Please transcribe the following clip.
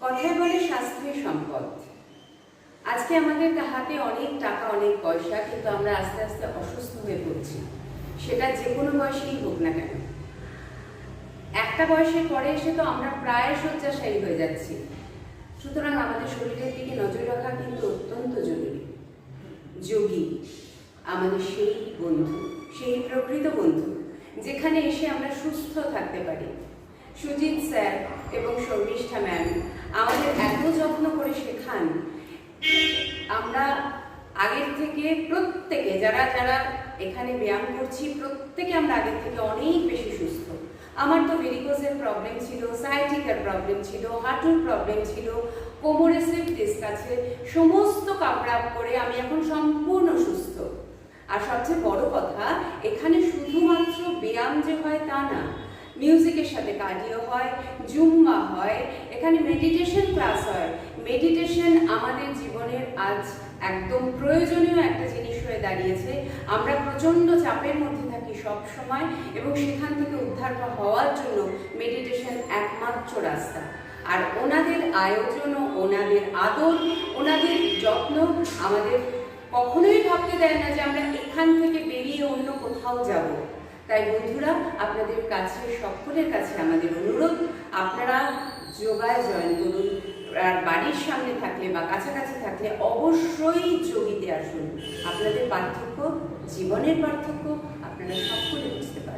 কথায় বলে স্বাস্থ্যই সম্পদ। আজকে আমাদের হাতে অনেক টাকা, অনেক পয়সা, কিন্তু আমরা আস্তে আস্তে অসুস্থ হয়ে পড়ছি। সেটা যে কোনো বয়সেই হোক না কেন। একটা বয়সের পরে এসে তো আমরা প্রায় শয্যাশায়ী হয়ে যাচ্ছি। সুতরাং আমাদের শরীরের দিকে নজর রাখা কিন্তু অত্যন্ত জরুরি। যোগী আমাদের সেই বন্ধু, সেই প্রকৃত বন্ধু, যেখানে এসে আমরা সুস্থ থাকতে পারি। সুজিত স্যার এবং শর্মিষ্ঠা ম্যাম আমাদের এত যত্ন করে শেখান। আমরা আগের থেকে প্রত্যেকে যারা যারা এখানে ব্যায়াম করছি, প্রত্যেকে আমরা আগের থেকে অনেক বেশি সুস্থ। আমার তো ভেরিকোজের প্রবলেম ছিল, সায়াটিকার প্রবলেম ছিল, হাঁটুর প্রবলেম ছিল, কোমরে স্লিপ ডিস্ক আছে, সমস্ত কাপড় আপ করে আমি এখন সম্পূর্ণ সুস্থ। আর সবচেয়ে বড় কথা, এখানে শুধুমাত্র ব্যায়াম যে হয় তা না, মিউজিকের সাথে কার্ডিও হয়, জুম্বা হয়, এখানে মেডিটেশন ক্লাস হয়। মেডিটেশন আমাদের জীবনের আজ একদম প্রয়োজনীয় একটা জিনিস হয়ে দাঁড়িয়েছে। আমরা প্রচণ্ড চাপের মধ্যে থাকি সব সময়, এবং সেখান থেকে উদ্ধার হওয়ার জন্য মেডিটেশন একমাত্র রাস্তা। আর ওনাদের আয়োজন, ওনাদের আদর, ওনাদের যত্ন আমাদের কখনোই ভাবতে দেয় না যে আমরা এখান থেকে বেরিয়ে অন্য কোথাও যাব। তাই বন্ধুরা, আপনাদের কাছে, সকলের কাছে আমাদের অনুরোধ, আপনারা যোগায় জয়েন করুন। আর বাড়ির সামনে থাকলে বা কাছাকাছি থাকলে অবশ্যই যোগীতে আসুন। আপনাদের পার্থক্য, জীবনের পার্থক্য আপনারা সকলে বুঝতে পারবেন।